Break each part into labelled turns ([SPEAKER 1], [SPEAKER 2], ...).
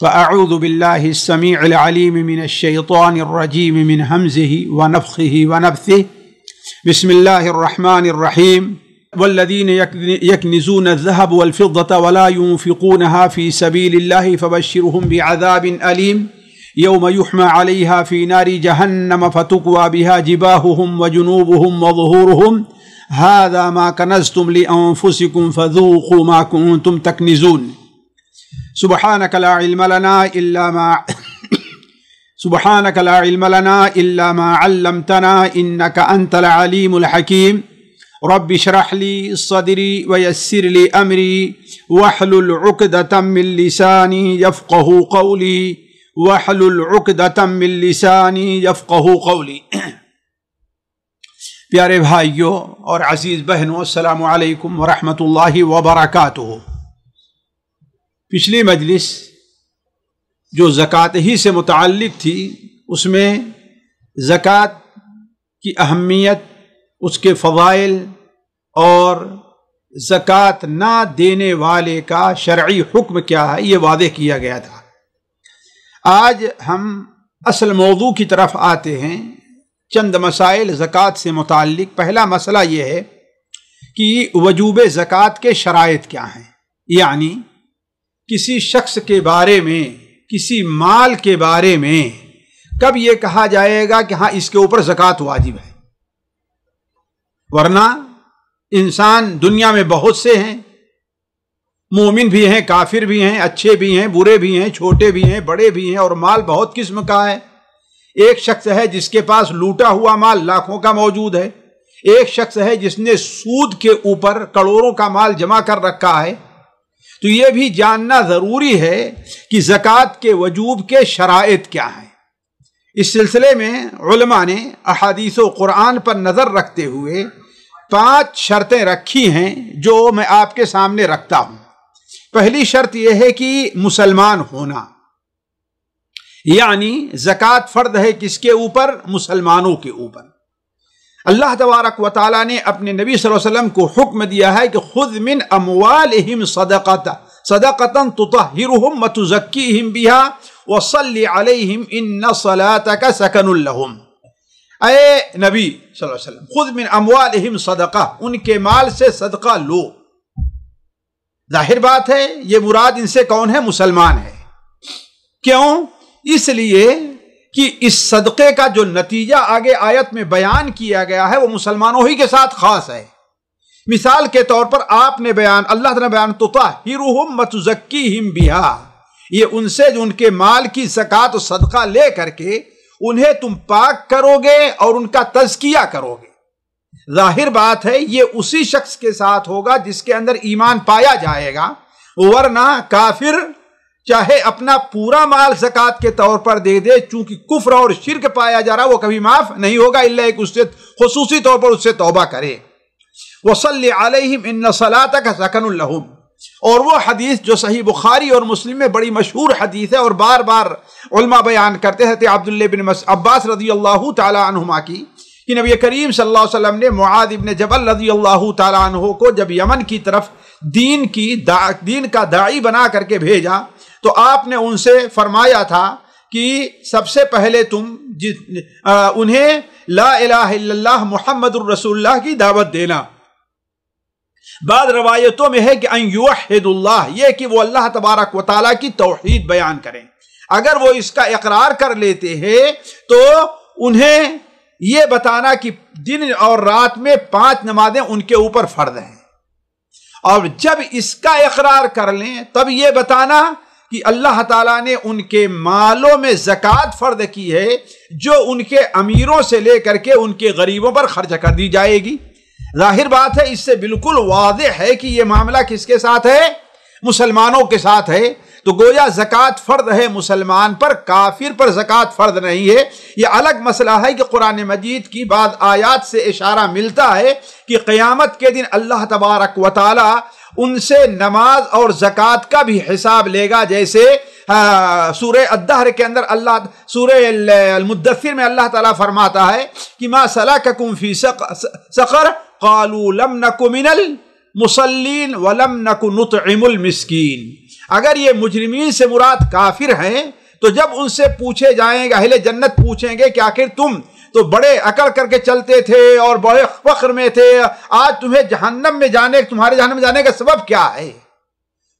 [SPEAKER 1] فأعوذ بالله السميع العليم من الشيطان الرجيم من همزه ونفخه ونبثه. بسم الله الرحمن الرحيم. والذين يكنزون الذهب والفضة ولا ينفقونها في سبيل الله فبشرهم بعذاب أليم يوم يحمى عليها في نار جهنم فتكوى بها جباههم وجنوبهم وظهورهم هذا ما كنزتم لأنفسكم فذوقوا ما كنتم تكنزون. سبحانك لا علم لنا إلا ما علمتنا إنك أنت العليم الحكيم. رب اشرح لي صدري ويسر لي أمري واحلل عقدة من لساني يفقهوا قولي. پیارے بھائیوں اور عزیز بہنوں، السلام علیکم ورحمۃ اللہ وبرکاتہ. پچھلی مجلس جو زکوٰۃ ہی سے متعلق تھی، اس میں زکوٰۃ کی اہمیت، اس کے فضائل اور زکوٰۃ نہ دینے والے کا شرعی حکم کیا ہے یہ واضح کیا گیا تھا. آج ہم اصل موضوع کی طرف آتے ہیں. چند مسائل زکوٰۃ سے متعلق. پہلا مسئلہ یہ ہے کہ وجوب زکوٰۃ کے شرائط کیا ہیں، یعنی کسی شخص کے بارے میں، کسی مال کے بارے میں کب یہ کہا جائے گا کہ ہاں اس کے اوپر زکوٰۃ واجب ہے. ورنہ انسان دنیا میں بہت سے ہیں، مومن بھی ہیں، کافر بھی ہیں، اچھے بھی ہیں، برے بھی ہیں، چھوٹے بھی ہیں، بڑے بھی ہیں، اور مال بہت قسم کا ہے. ایک شخص ہے جس کے پاس لوٹا ہوا مال لاکھوں کا موجود ہے. ایک شخص ہے جس نے سود کے اوپر کروڑوں کا مال جمع کر رکھا ہے. تو یہ بھی جاننا ضروری ہے کہ زکوٰۃ کے وجوب کے شرائط کیا ہیں. اس سلسلے میں علماء نے احادیث و قرآن پر نظر رکھتے ہوئے 5 شرطیں رکھی ہیں جو میں آپ کے سامنے رکھتا ہوں. پہلی شرط یہ ہے کہ مسلمان ہونا، یعنی زکوٰۃ فرض ہے کس کے اوپر؟ مسلمانوں کے اوپر. اللہ تبارک و تعالیٰ نے اپنے نبی صلی اللہ علیہ وسلم کو حکم دیا ہے کہ خذ من اموالہم صدقۃ تطہرہم وتزکیہم بہا وصلی علیہم ان صلاتک سکن لہم. اے نبی صلی اللہ علیہ وسلم، خذ من اموالہم صدقہ، ان کے مال سے صدقہ لو. ظاہر بات ہے یہ مراد ان سے کون ہے؟ مسلمان ہے. کیوں؟ اس لیے کہ اس صدقے کا جو نتیجہ آگے آیت میں بیان کیا گیا ہے وہ مسلمانوں ہی کے ساتھ خاص ہے. مثال کے طور پر آپ نے اللہ تعالیٰ نے بیان تطہرہم وتزکیہم بہا، یہ ان سے جو ان کے مال کی زکوٰۃ و صدقہ لے کر کے انہیں تم پاک کرو گے اور ان کا تزکیہ کرو گے. ظاہر بات ہے یہ اسی شخص کے ساتھ ہوگا جس کے اندر ایمان پایا جائے گا. ورنہ کافر چاہے اپنا پورا مال زکوٰۃ کے طور پر دے دے، چونکہ کفر اور شرک پایا جا رہا وہ کبھی معاف نہیں ہوگا الا ایک اس سے خصوصی طور پر اس سے توبہ کرے. وصلی علیہم ان صلاتک سکن لہم. اور وہ حدیث جو صحیح بخاری اور مسلم میں بڑی مشہور حدیث ہے اور بار بار علماء بیان کرتے ہیں، عبداللہ بن عباس رضی اللہ تعالی عنہما کی، کہ نبی کریم صلی اللہ علیہ وسلم نے معاذ بن جبل رضی اللہ تعالی عنہ کو جب یمن کی طرف دین کا داعی بنا کر کے بھیجا تو آپ نے ان سے فرمایا تھا کہ سب سے پہلے تم انہیں لا الہ الا اللہ محمد الرسول اللہ کی دعوت دینا. بعض روایتوں میں ہے کہ ان یوحد اللہ، یہ کہ وہ اللہ تبارک و تعالیٰ کی توحید بیان کریں. اگر وہ اس کا اقرار کر لیتے ہیں تو انہیں یہ بتانا کہ دن اور رات میں 5 نمازیں ان کے اوپر فرض ہیں، اور جب اس کا اقرار کر لیں تب یہ بتانا کہ اللہ تعالیٰ نے ان کے مالوں میں زکوٰۃ فرض کی ہے جو ان کے امیروں سے لے کر کے ان کے غریبوں پر خرچ کر دی جائے گی. ظاہر بات ہے اس سے بالکل واضح ہے کہ یہ معاملہ کس کے ساتھ ہے؟ مسلمانوں کے ساتھ ہے. تو گویا زکوٰۃ فرض ہے مسلمان پر، کافر پر زکوٰۃ فرض نہیں ہے. یہ الگ مسئلہ ہے کہ قرآن مجید کی بعض آیات سے اشارہ ملتا ہے کہ قیامت کے دن اللہ تبارک و تعالی ان سے نماز اور زکوٰۃ کا بھی حساب لے گا. جیسے سورہ الدہر کے اندر سورہ المدثر میں اللہ تعالیٰ فرماتا ہے کہ ما سلککم فی سقر قالوا لم نک من المصلین ولم نک نطعم المسکین. اگر یہ مجرمین سے مراد کافر ہیں تو جب ان سے پوچھے جائیں گے، اہل جنت پوچھیں گے کہ آخر تم تو بڑے عقل کر کے چلتے تھے اور بڑے فخر میں تھے، آج تمہیں تمہارے جہنم میں جانے کا سبب کیا ہے؟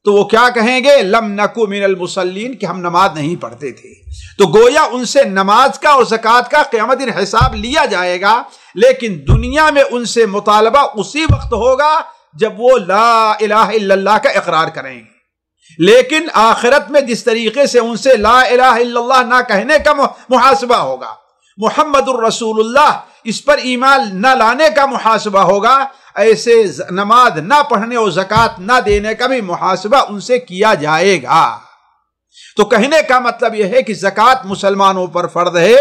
[SPEAKER 1] تو وہ کیا کہیں گے؟ لم نکو من المصلین، کہ ہم نماز نہیں پڑھتے تھے۔ تو گویا ان سے نماز کا اور زکوٰۃ کا قیامت دن حساب لیا جائے گا، لیکن دنیا میں ان سے مطالبہ اسی وقت ہوگا جب وہ لا الہ الا اللہ کا اقرار کریں گے۔ لیکن آخرت میں جس طریقے سے ان سے لا الہ الا اللہ نہ کہنے کا محاسبہ ہوگا، محمد الرسول اللہ اس پر ایمان نہ لانے کا محاسبہ ہوگا، ایسے نماز نہ پڑھنے اور زکوٰۃ نہ دینے کا بھی محاسبہ ان سے کیا جائے گا۔ تو کہنے کا مطلب یہ ہے کہ زکوٰۃ مسلمانوں پر فرض ہے،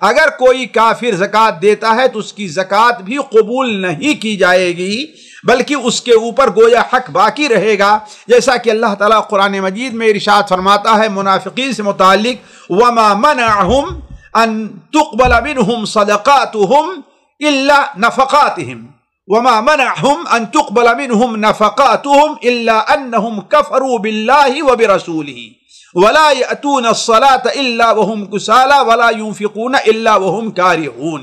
[SPEAKER 1] اگر کوئی کافر زکوٰۃ دیتا ہے تو اس کی زکوٰۃ بھی قبول نہیں کی جائے گی، بلکہ اس کے اوپر گویا حق باقی رہے گا، جیسا کہ اللہ تعالیٰ قرآن مجید میں ارشاد فرماتا ہے منافقین سے متعلق، وَمَا مَنَعَهُمْ أَن تُقْبَلَ مِنْهُمْ صَدَقَاتُهُمْ إِلَّا نَفَقَاتِهِمْ وَمَا مَنَعَهُمْ أَن تُقْبَلَ مِنْهُمْ نَفَقَاتُهُمْ إِلَّا أَنَّهُمْ كَفَرُوا بِاللَّهِ وَبِرَسُولِهِ وَلَا يَأْتُونَ الصَّلَاةَ إِلَّا وَهُمْ كُسَالَىٰ وَلَا يُنْفِقُونَ إِلَّا وَهُمْ كَارِهُونَ۔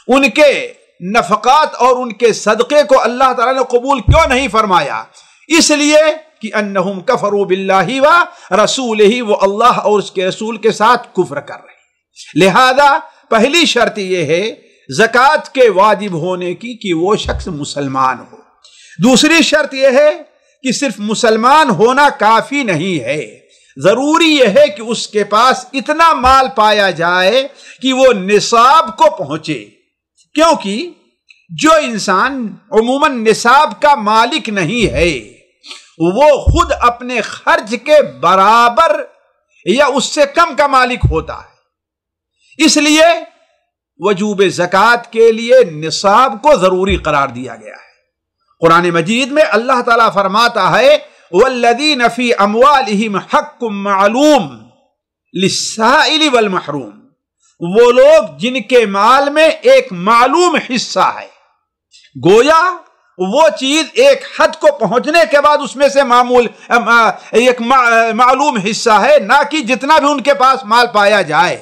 [SPEAKER 1] ان کے نفقات اور ان کے صدقے کو اللہ تعالیٰ نے قبول کیوں نہیں فرمایا؟ اس لیے کہ انہم کفروا باللہ ورسولہ، وہ اللہ اور اس کے رسول کے ساتھ کفر کر رہے ہیں۔ لہذا پہلی شرط یہ ہے زکوٰۃ کے واجب ہونے کی کہ وہ شخص مسلمان ہو۔ دوسری شرط یہ ہے کہ صرف مسلمان ہونا کافی نہیں ہے، ضروری یہ ہے کہ اس کے پاس اتنا مال پایا جائے کہ وہ نصاب کو پہنچے، کیونکہ جو انسان عموماً نصاب کا مالک نہیں ہے وہ خود اپنے خرچ کے برابر یا اس سے کم کا مالک ہوتا ہے، اس لیے وجوب زکوٰۃ کے لیے نصاب کو ضروری قرار دیا گیا ہے۔ قرآن مجید میں اللہ تعالیٰ فرماتا ہے وَالَّذِينَ فِي أَمْوَالِهِمْ حَقٌّ مَعْلُومٌ لِلسَّائِلِ وَالْمَحْرُومِ، وہ لوگ جن کے مال میں ایک معلوم حصہ ہے، گویا وہ چیز ایک حد کو پہنچنے کے بعد اس میں سے ایک معلوم حصہ ہے، نہ کہ جتنا بھی ان کے پاس مال پایا جائے۔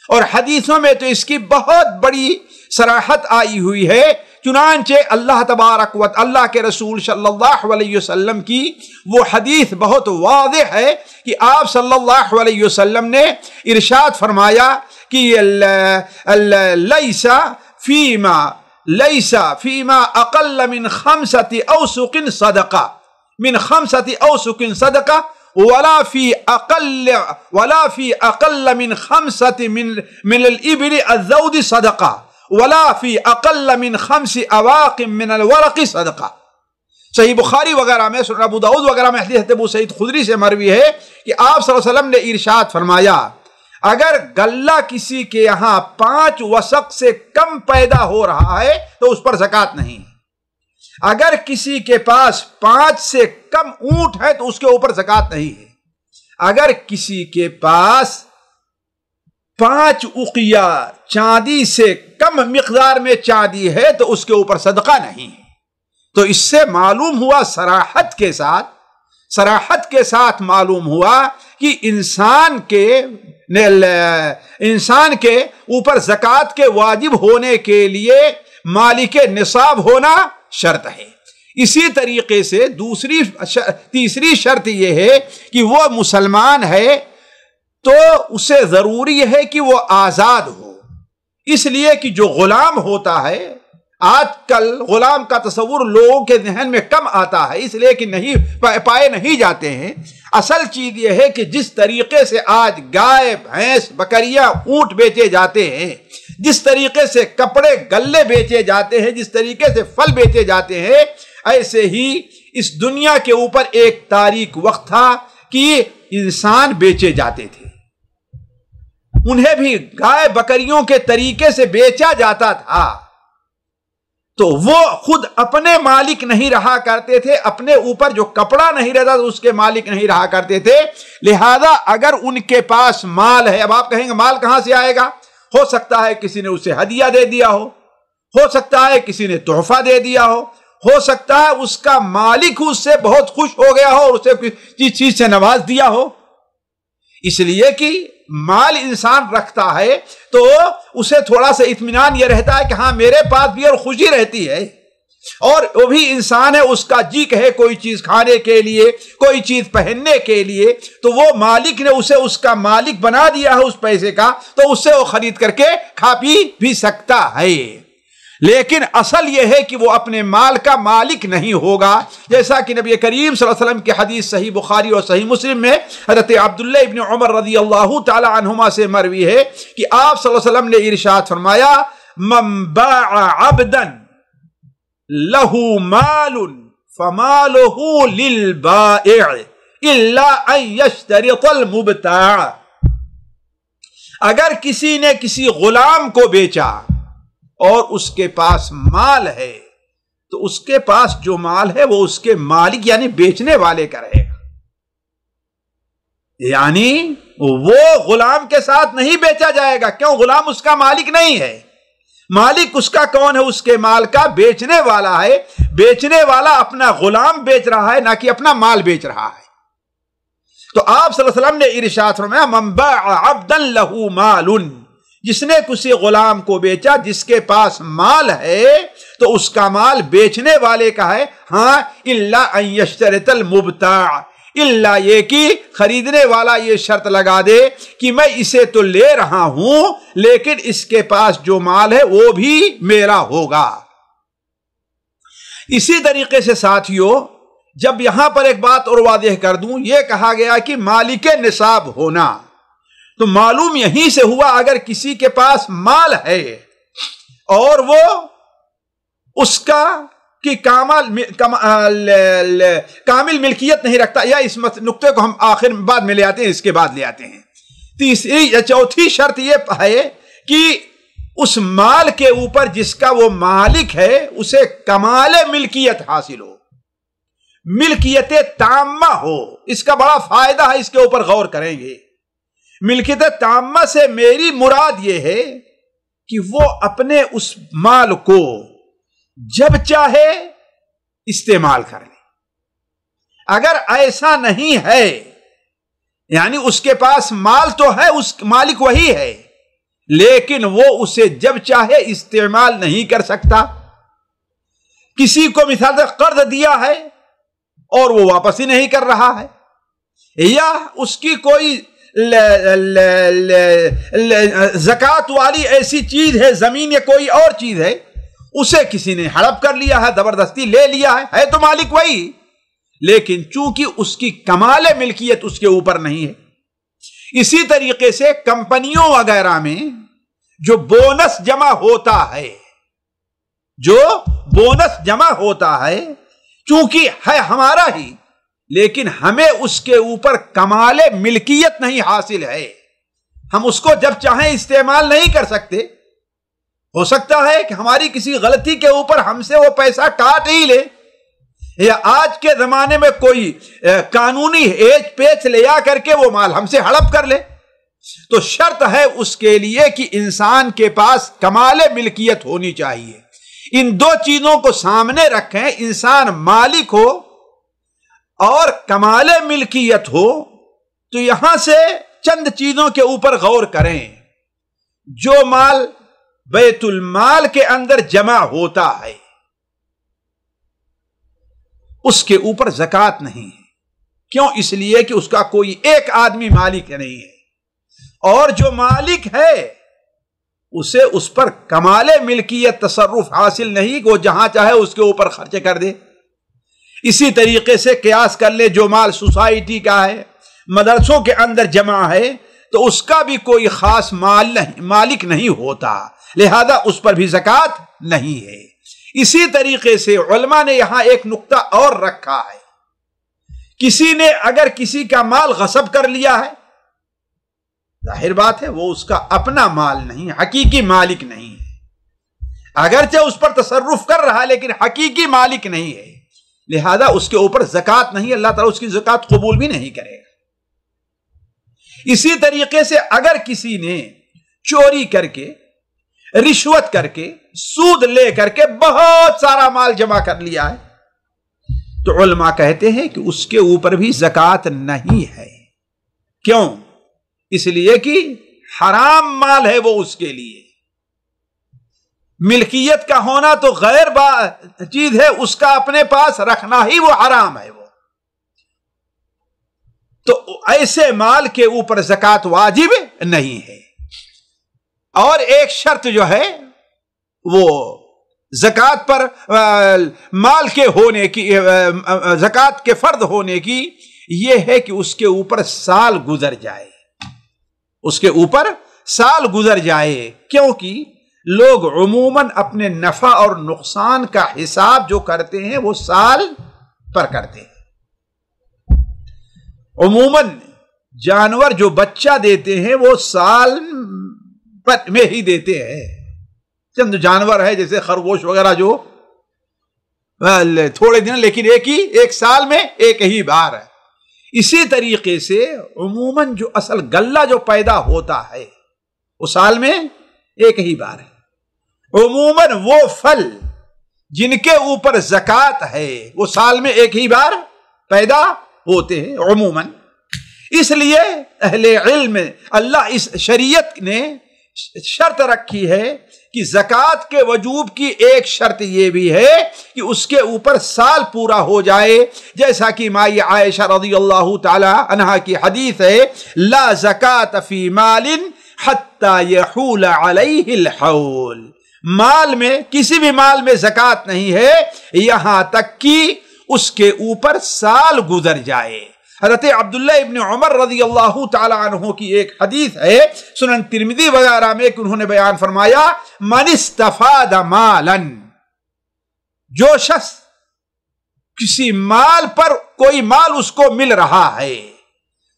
[SPEAKER 1] اور حدیثوں میں تو اس کی بہت بڑی صراحت آئی ہوئی ہے، چنانچہ اللہ کے رسول صلی اللہ علیہ وسلم کی وہ حدیث بہت واضح ہے کہ آپ صلی اللہ علیہ وسلم نے ارشاد فرمایا کہ لیس فیما اقل من 5 اوسق صدقہ، من 5 اوسق صدقہ ولا في اقل من 5 من الابل الذود صدقہ ولا في اقل من 5 اواق من الورق صدقہ۔ صحیح بخاری وغیرہ میں، سنن ابو داؤد وغیرہ میں حدیث ابو سعید خدری سے مروی ہے کہ آپ صلی اللہ علیہ وسلم نے ارشاد فرمایا اگر غلہ کسی کے یہاں 5 وسق سے کم پیدا ہو رہا ہے تو اس پر زکوٰۃ نہیں ہے، اگر کسی کے پاس 5 سے کم اونٹ ہے تو اس کے اوپر زکوٰۃ نہیں ہے، اگر کسی کے پاس 5 اقیا چاندی سے کم مقدار میں چاندی ہے تو اس کے اوپر صدقہ نہیں ہے۔ تو اس سے معلوم ہوا صراحت کے ساتھ معلوم ہوا کہ انسان کے اوپر زکوٰۃ کے واجب ہونے کے لیے مالک نصاب ہونا شرط ہے۔ اسی طریقے سے تیسری شرط یہ ہے کہ وہ مسلمان ہے تو اسے ضروری ہے کہ وہ آزاد ہو، اس لیے کہ جو غلام ہوتا ہے، آج کل غلام کا تصور لوگوں کے ذہن میں کم آتا ہے، اس لیے کہ پائے نہیں جاتے ہیں۔ اصل چیز یہ ہے کہ جس طریقے سے آج گائے، بھینس، بکریاں، اونٹ بیچے جاتے ہیں، جس طریقے سے کپڑے، غلے بیچے جاتے ہیں، جس طریقے سے پھل بیچے جاتے ہیں، ایسے ہی اس دنیا کے اوپر ایک تاریک وقت تھا کہ انسان بیچے جاتے تھے، انہیں بھی گائے بکریوں کے طریقے سے بیچا جاتا تھا، تو وہ خود اپنے مالک نہیں رہا کرتے تھے، اپنے اوپر جو کپڑا نہیں رہتا تو اس کے مالک نہیں رہا کرتے تھے۔ لہذا اگر ان کے پاس مال ہے، اب آپ کہیں گے مال کہاں سے آئے گا؟ ہو سکتا ہے کسی نے اسے ہدیہ دے دیا ہو سکتا ہے کسی نے تحفہ دے دیا ہو سکتا ہے اس کا مالک اس سے بہت خوش ہو گیا ہو اور اسے کسی چیز سے نواز دیا ہو، اس لیے کہ مال انسان رکھتا ہے تو اسے تھوڑا سا اطمینان یہ رہتا ہے کہ ہاں میرے پاس بھی اور خوشی رہتی ہے، اور وہ بھی انسان ہے، اس کا جی کہے کوئی چیز کھانے کے لیے، کوئی چیز پہننے کے لیے، تو وہ مالک نے اسے اس کا مالک بنا دیا ہے اس پیسے کا، تو اس سے وہ خرید کر کے کھا پی بھی سکتا ہے۔ لیکن اصل یہ ہے کہ وہ اپنے مال کا مالک نہیں ہوگا، جیسا کہ نبی کریم صلی اللہ علیہ وسلم کی حدیث صحیح بخاری اور صحیح مسلم میں حضرت عبداللہ ابن عمر رضی اللہ تعالی عنہما سے مروی ہے کہ آپ صلی اللہ علیہ وسلم نے ارشاد فرمایا، من باع عبدا لہ مال فمالہ للبائع الا ان یشترط المبتاع، اگر کسی نے کسی غلام کو بیچا اور اس کے پاس مال ہے تو اس کے پاس جو مال ہے وہ اس کے مالک یعنی بیچنے والے کا رہے گا، یعنی وہ غلام کے ساتھ نہیں بیچا جائے گا، کیوں؟ غلام اس کا مالک نہیں ہے، مالک اس کا کون ہے؟ اس کے مال کا بیچنے والا ہے، بیچنے والا اپنا غلام بیچ رہا ہے نہ کہ اپنا مال بیچ رہا ہے۔ تو آپ صلی اللہ علیہ وسلم نے ارشاد فرمایا، من باع عبدا لہ مال، جس نے کسی غلام کو بیچا جس کے پاس مال ہے تو اس کا مال بیچنے والے کا ہے، ہاں الا ان یشترط المبتاع، الا یہ کہ خریدنے والا یہ شرط لگا دے کہ میں اسے تو لے رہا ہوں لیکن اس کے پاس جو مال ہے وہ بھی میرا ہوگا۔ اسی طریقے سے ساتھیو، جب یہاں پر ایک بات اور واضح کر دوں، یہ کہا گیا کہ مالک نصاب ہونا، تو معلوم یہیں سے ہوا اگر کسی کے پاس مال ہے اور وہ اس کا کہ کامل ملکیت نہیں رکھتا، یا اس نقطے کو ہم آخر بعد میں لے آتے ہیں، اس کے بعد لے آتے ہیں، تیسری یا چوتھی شرط یہ ہے کہ اس مال کے اوپر جس کا وہ مالک ہے اسے کمال ملکیت حاصل ہو، ملکیت تامہ ہو۔ اس کا بڑا فائدہ ہے، اس کے اوپر غور کریں گے۔ ملکیت تامہ سے میری مراد یہ ہے کہ وہ اپنے اس مال کو جب چاہے استعمال کر لے۔ اگر ایسا نہیں ہے، یعنی اس کے پاس مال تو ہے، اس مالک وہی ہے، لیکن وہ اسے جب چاہے استعمال نہیں کر سکتا، کسی کو مثال سے قرض دیا ہے اور وہ واپس ہی نہیں کر رہا ہے، یا اس کی کوئی زکات والی ایسی چیز ہے، زمین یا کوئی اور چیز ہے، اسے کسی نے ہڑپ کر لیا ہے، زبردستی لے لیا ہے تو مالک وہی، لیکن چونکہ اس کی کمال ملکیت اس کے اوپر نہیں ہے۔ اسی طریقے سے کمپنیوں وغیرہ میں جو بونس جمع ہوتا ہے، جو بونس جمع ہوتا ہے چونکہ ہے ہمارا ہی، لیکن ہمیں اس کے اوپر کمال ملکیت نہیں حاصل ہے، ہم اس کو جب چاہیں استعمال نہیں کر سکتے۔ ہو سکتا ہے کہ ہماری کسی غلطی کے اوپر ہم سے وہ پیسہ کاٹ ہی لے، یا آج کے زمانے میں کوئی قانونی ایج پیچ لے آ کر کے وہ مال ہم سے ہڑپ کر لے، تو شرط ہے اس کے لیے کہ انسان کے پاس کمال ملکیت ہونی چاہیے۔ ان دو چیزوں کو سامنے رکھیں، انسان مالک ہو اور کمال ملکیت ہو، تو یہاں سے چند چیزوں کے اوپر غور کریں۔ جو مال بیت المال کے اندر جمع ہوتا ہے اس کے اوپر زکوٰۃ نہیں ہے، کیوں؟ اس لیے کہ اس کا کوئی ایک آدمی مالک نہیں ہے، اور جو مالک ہے اسے اس پر کمال ملکیت تصرف حاصل نہیں کہ وہ جہاں چاہے اس کے اوپر خرچ کر دے۔ اسی طریقے سے قیاس کر لے، جو مال سوسائٹی کا ہے، مدرسوں کے اندر جمع ہے، تو اس کا بھی کوئی خاص مالک نہیں ہوتا، لہذا اس پر بھی زکوٰۃ نہیں ہے۔ اسی طریقے سے علماء نے یہاں ایک نقطہ اور رکھا ہے، کسی نے اگر کسی کا مال غصب کر لیا ہے، ظاہر بات ہے وہ اس کا اپنا مال نہیں، حقیقی مالک نہیں ہے، اگرچہ اس پر تصرف کر رہا ہے لیکن حقیقی مالک نہیں ہے، لہذا اس کے اوپر زکوٰۃ نہیں، اللہ تعالیٰ اس کی زکوٰۃ قبول بھی نہیں کرے گا۔ اسی طریقے سے اگر کسی نے چوری کر کے، رشوت کر کے سود لے کر کے بہت سارا مال جمع کر لیا ہے، تو علماء کہتے ہیں کہ اس کے اوپر بھی زکوٰۃ نہیں ہے۔ کیوں؟ اس لیے کہ حرام مال ہے وہ، اس کے لیے ملکیت کا ہونا تو غیر چیز ہے، اس کا اپنے پاس رکھنا ہی وہ حرام ہے۔ وہ تو ایسے مال کے اوپر زکوٰۃ واجب نہیں ہے۔ اور ایک شرط جو ہے وہ زکوٰۃ پر مال کے ہونے کی، زکوٰۃ کے فرض ہونے کی، یہ ہے کہ اس کے اوپر سال گزر جائے، اس کے اوپر سال گزر جائے، کیونکہ لوگ عموماً اپنے نفع اور نقصان کا حساب جو کرتے ہیں وہ سال پر کرتے ہیں۔ عموماً جانور جو بچہ دیتے ہیں وہ سال پر میں ہی دیتے ہیں۔ چند جانور ہے جیسے خرگوش وغیرہ جو تھوڑے دن، لیکن ایک سال میں ایک ہی بار ہے۔ اسی طریقے سے عموماً جو اصل غلہ جو پیدا ہوتا ہے وہ سال میں ایک ہی بار ہے۔ عموماً وہ پھل جن کے اوپر زکوٰۃ ہے وہ سال میں ایک ہی بار پیدا ہوتے ہیں عموماً۔ اس لیے اہل علم، اللہ اس شریعت نے شرط رکھی ہے کہ زکوٰۃ کے وجوب کی ایک شرط یہ بھی ہے کہ اس کے اوپر سال پورا ہو جائے، جیسا کہ مائی عائشہ رضی اللہ تعالی عنہا کی حدیث ہے، لا زکوٰۃ فی مال حتی یحول علیہ الحول، مال میں، کسی بھی مال میں زکوٰۃ نہیں ہے یہاں تک کہ اس کے اوپر سال گزر جائے۔ حضرت عبداللہ ابن عمر رضی اللہ تعالی عنہ کی ایک حدیث ہے سنن ترمذی وغیرہ میں کہ انہوں نے بیان فرمایا، من استفاد مالا، جو شخص کسی مال پر، کوئی مال اس کو مل رہا ہے،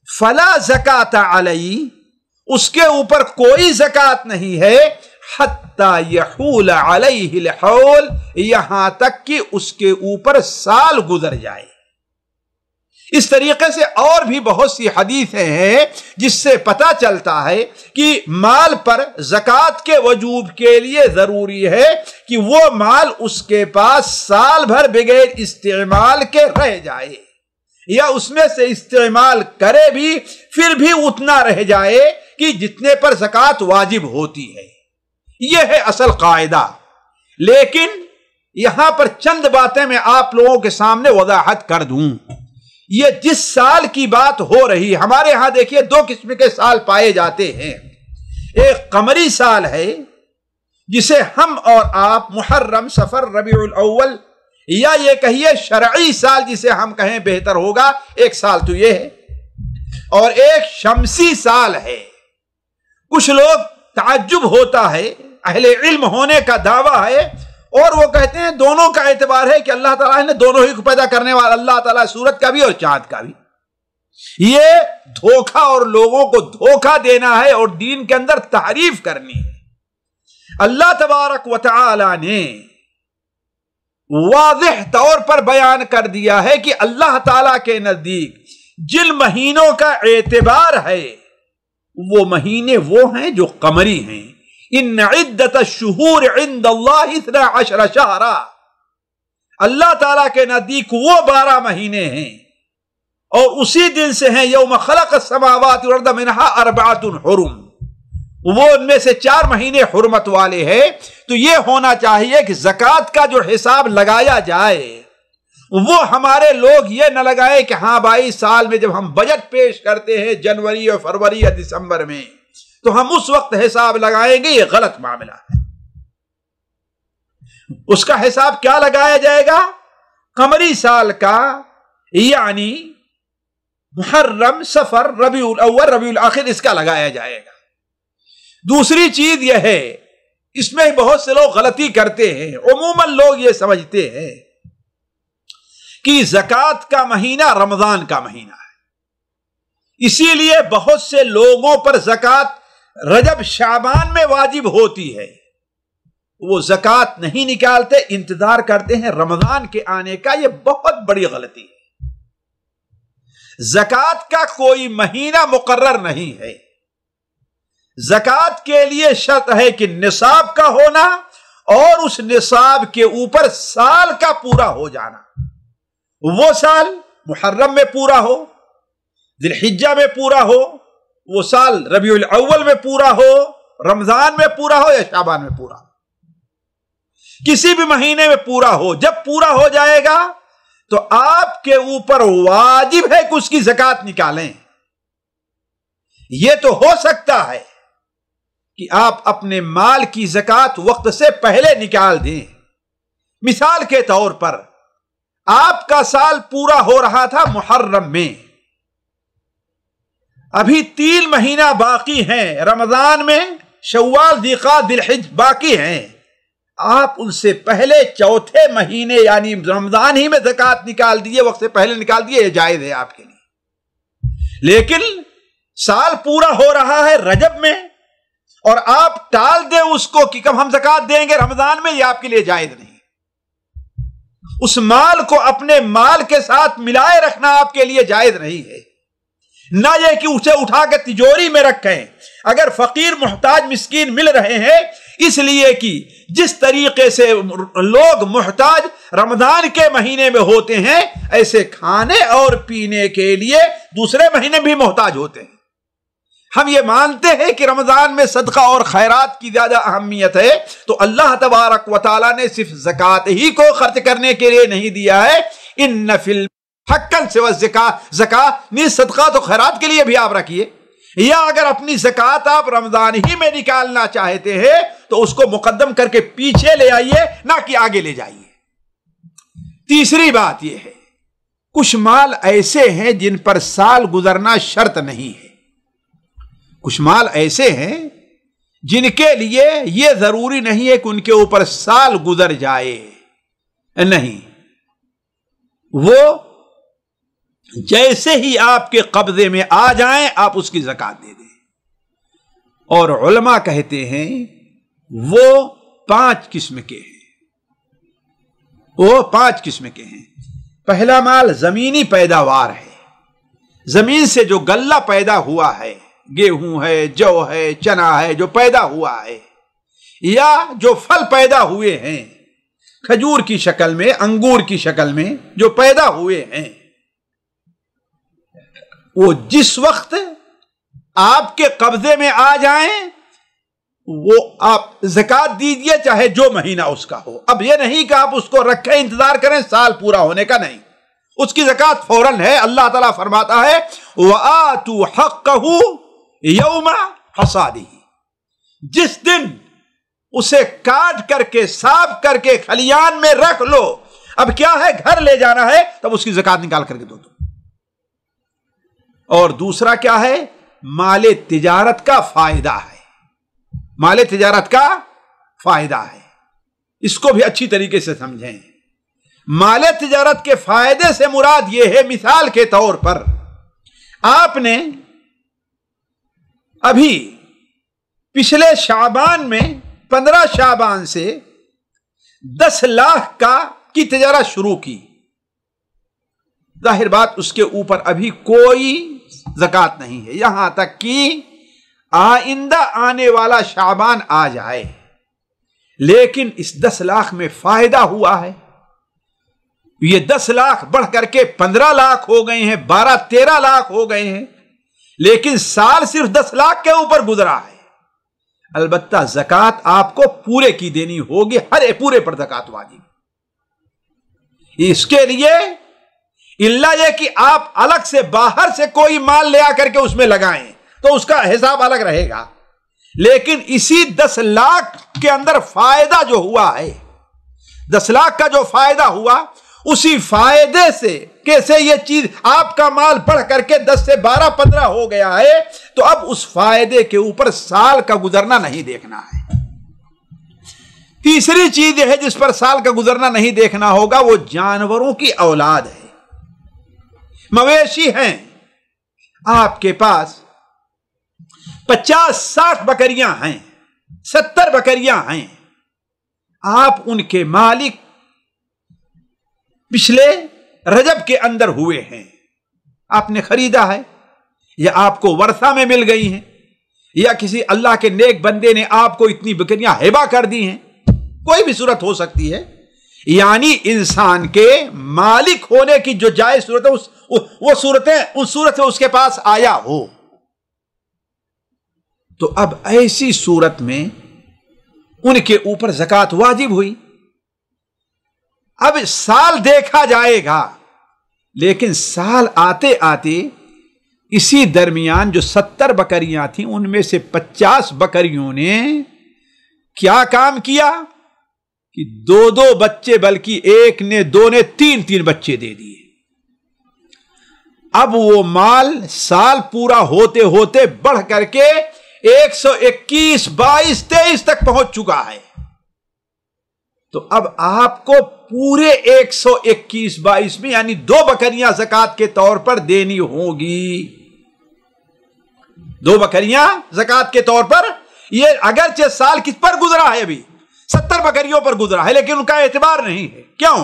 [SPEAKER 1] فلا زکوٰۃ علیہ، اس کے اوپر کوئی زکوٰۃ نہیں ہے، حتی یحول علیہ الحول، یہاں تک کہ اس کے اوپر سال گزر جائے۔ اس طریقے سے اور بھی بہت سی حدیثیں ہیں جس سے پتہ چلتا ہے کہ مال پر زکوٰۃ کے وجوب کے لیے ضروری ہے کہ وہ مال اس کے پاس سال بھر بغیر استعمال کے رہ جائے، یا اس میں سے استعمال کرے بھی پھر بھی اتنا رہ جائے کہ جتنے پر زکوٰۃ واجب ہوتی ہے۔ یہ ہے اصل قاعدہ۔ لیکن یہاں پر چند باتیں میں آپ لوگوں کے سامنے وضاحت کر دوں۔ یہ جس سال کی بات ہو رہی، ہمارے ہاں دیکھیے دو قسم کے سال پائے جاتے ہیں۔ ایک قمری سال ہے جسے ہم اور آپ محرم، صفر، ربیع الاول، یا یہ کہیے شرعی سال جسے ہم کہیں بہتر ہوگا، ایک سال تو یہ ہے، اور ایک شمسی سال ہے۔ کچھ لوگ تعجب ہوتا ہے، اہل علم ہونے کا دعویٰ ہے، اور وہ کہتے ہیں دونوں کا اعتبار ہے کہ اللہ تعالیٰ نے دونوں ہی کو پیدا کرنے والا اللہ تعالیٰ سورج کا بھی اور چاند کا بھی۔ یہ دھوکہ اور لوگوں کو دھوکہ دینا ہے اور دین کے اندر تحریف کرنی ہے۔ اللہ تبارک و تعالی نے واضح طور پر بیان کر دیا ہے کہ اللہ تعالیٰ کے نزدیک جن مہینوں کا اعتبار ہے وہ مہینے وہ ہیں جو قمری ہیں۔ ان عدت الشہور عند اللہ 12 شہرا، اللہ تعالیٰ کے نزدیک وہ 12 مہینے ہیں، اور اسی دن سے ہیں یوم خلق السماوات والارض منہا 4 حرم، وہ ان میں سے 4 مہینے حرمت والے ہیں۔ تو یہ ہونا چاہیے کہ زکوٰۃ کا جو حساب لگایا جائے وہ ہمارے لوگ یہ نہ لگائے کہ ہاں بھائی سال میں جب ہم بجٹ پیش کرتے ہیں جنوری اور فروری یا دسمبر میں تو ہم اس وقت حساب لگائیں گے، یہ غلط معاملہ ہے۔ اس کا حساب کیا لگایا جائے گا؟ قمری سال کا، یعنی محرم، صفر، ربیع الاول، ربیع الاخر، اس کا لگایا جائے گا۔ دوسری چیز یہ ہے، اس میں بہت سے لوگ غلطی کرتے ہیں۔ عموماً لوگ یہ سمجھتے ہیں کہ زکوٰۃ کا مہینہ رمضان کا مہینہ ہے، اسی لیے بہت سے لوگوں پر زکوٰۃ رجب شعبان میں واجب ہوتی ہے، وہ زکوٰۃ نہیں نکالتے، انتظار کرتے ہیں رمضان کے آنے کا۔ یہ بہت بڑی غلطی ہے۔ زکوٰۃ کا کوئی مہینہ مقرر نہیں ہے۔ زکوٰۃ کے لیے شرط ہے کہ نصاب کا ہونا اور اس نصاب کے اوپر سال کا پورا ہو جانا. وہ سال محرم میں پورا ہو، ذی الحجہ میں پورا ہو، وہ سال ربیع الاول میں پورا ہو، رمضان میں پورا ہو یا شعبان میں پورا ہو، کسی بھی مہینے میں پورا ہو. جب پورا ہو جائے گا تو آپ کے اوپر واجب ہے کہ اس کی زکات نکالیں. یہ تو ہو سکتا ہے کہ آپ اپنے مال کی زکات وقت سے پہلے نکال دیں. مثال کے طور پر آپ کا سال پورا ہو رہا تھا محرم میں، ابھی 3 مہینہ باقی ہیں، رمضان میں شوال، ذوالقعدہ، ذی الحجہ باقی ہیں. آپ ان سے پہلے چوتھے مہینے یعنی رمضان ہی میں زکات نکال دیے، وقت سے پہلے نکال دیے، یہ جائز ہے آپ کے لیے. لیکن سال پورا ہو رہا ہے رجب میں اور آپ ٹال دیں اس کو کہ کب ہم زکات دیں گے رمضان میں، یہ آپ کے لیے جائز نہیں. اس مال کو اپنے مال کے ساتھ ملائے رکھنا آپ کے لیے جائز نہیں ہے. نہ یہ کہ اسے اٹھا کے تجوری میں رکھیں. اگر فقیر محتاج مسکین مل رہے ہیں اس لیے کہ جس طریقے سے لوگ محتاج رمضان کے مہینے میں ہوتے ہیں ایسے کھانے اور پینے کے لیے دوسرے مہینے بھی محتاج ہوتے ہیں. ہم یہ مانتے ہیں کہ رمضان میں صدقہ اور خیرات کی زیادہ اہمیت ہے، تو اللہ تبارک و تعالیٰ نے صرف زکات ہی کو خرچ کرنے کے لیے نہیں دیا ہے. ان فی حقاً سوى الزکاۃ، زکات نیز صدقہ تو خیرات کے لیے بھی آپ رکھیے. یا اگر اپنی زکات آپ رمضان ہی میں نکالنا چاہتے ہیں تو اس کو مقدم کر کے پیچھے لے آئیے، نہ کہ آگے لے جائیے. تیسری بات یہ ہے، کچھ مال ایسے ہیں جن پر سال گزرنا شرط نہیں ہے. کچھ مال ایسے ہیں جن کے لیے یہ ضروری نہیں ہے کہ ان کے اوپر سال گزر جائے. نہیں، وہ جیسے ہی آپ کے قبضے میں آ جائیں آپ اس کی زکات دے دیں. اور علماء کہتے ہیں وہ 5 قسم کے ہیں. وہ 5 قسم کے ہیں. پہلا مال زمینی پیداوار ہے، زمین سے جو غلہ پیدا ہوا ہے، گیہوں ہے، جو ہے، چنا ہے، جو پیدا ہوا ہے، یا جو پھل پیدا ہوئے ہیں کھجور کی شکل میں، انگور کی شکل میں جو پیدا ہوئے ہیں، وہ جس وقت آپ کے قبضے میں آ جائیں وہ آپ زکات دیجئے، چاہے جو مہینہ اس کا ہو. اب یہ نہیں کہ آپ اس کو رکھیں انتظار کریں سال پورا ہونے کا، نہیں، اس کی زکات فوراً ہے. اللہ تعالیٰ فرماتا ہے وَآتُوا حَقَّهُ يَوْمَ حَصَادِهِ، جس دن اسے کاٹ کر کے صاف کر کے کھلیان میں رکھ لو. اب کیا ہے، گھر لے جانا ہے تب اس کی زکات نکال کر کے دو. اور دوسرا کیا ہے، مال تجارت کا فائدہ ہے. مال تجارت کا فائدہ ہے، اس کو بھی اچھی طریقے سے سمجھیں. مال تجارت کے فائدے سے مراد یہ ہے، مثال کے طور پر آپ نے ابھی پچھلے شعبان میں 15 شعبان سے 10 لاکھ کی تجارت شروع کی. ظاہر بات اس کے اوپر ابھی کوئی زکات نہیں ہے یہاں تک کہ آئندہ آنے والا شعبان آ جائے. لیکن اس 10 لاکھ میں فائدہ ہوا ہے. یہ 10 لاکھ بڑھ کر کے 15 لاکھ ہو گئے ہیں، 12-13 لاکھ ہو گئے ہیں، لیکن سال صرف 10 لاکھ کے اوپر گزرا ہے. البتہ زکات آپ کو پورے کی دینی ہوگی، ہر پورے پر زکات واجب. اس کے لیے اللہ یہ کہ آپ الگ سے باہر سے کوئی مال لے آ کر کے اس میں لگائیں تو اس کا حساب الگ رہے گا. لیکن اسی 10 لاکھ کے اندر فائدہ جو ہوا ہے، 10 لاکھ کا جو فائدہ ہوا، اسی فائدے سے کیسے یہ چیز آپ کا مال بڑھ کر کے 10 سے 12-15 ہو گیا ہے، تو اب اس فائدے کے اوپر سال کا گزرنا نہیں دیکھنا ہے. تیسری چیز یہ ہے جس پر سال کا گزرنا نہیں دیکھنا ہوگا، وہ جانوروں کی اولاد ہے. مویشی ہیں آپ کے پاس، 50-60 بکریاں ہیں، 70 بکریاں ہیں، آپ ان کے مالک پچھلے رجب کے اندر ہوئے ہیں. آپ نے خریدا ہے، یا آپ کو ورثہ میں مل گئی ہیں، یا کسی اللہ کے نیک بندے نے آپ کو اتنی بکریاں ہبہ کر دی ہیں. کوئی بھی صورت ہو سکتی ہے، یعنی انسان کے مالک ہونے کی جو جائز صورت ہے وہ صورتیں ان صورت میں اس کے پاس آیا ہو، تو اب ایسی صورت میں ان کے اوپر زکوٰۃ واجب ہوئی۔ اب سال دیکھا جائے گا، لیکن سال آتے آتے اسی درمیان جو 70 بکریاں تھیں ان میں سے 50 بکریوں نے کیا کام کیا کہ 2 بچے، بلکہ ایک نے 2 نے 3 بچے دے دیے۔ اب وہ مال سال پورا ہوتے ہوتے بڑھ کر کے 121، 22، 23 تک پہنچ چکا ہے، تو اب آپ کو پورے 121، 22 میں یعنی 2 بکریاں زکوٰۃ کے طور پر دینی ہوگی۔ 2 بکریاں زکوٰۃ کے طور پر، یہ اگرچہ سال کس پر گزرا ہے، ابھی 70 بکریوں پر گزرا ہے، لیکن ان کا اعتبار نہیں ہے۔ کیوں؟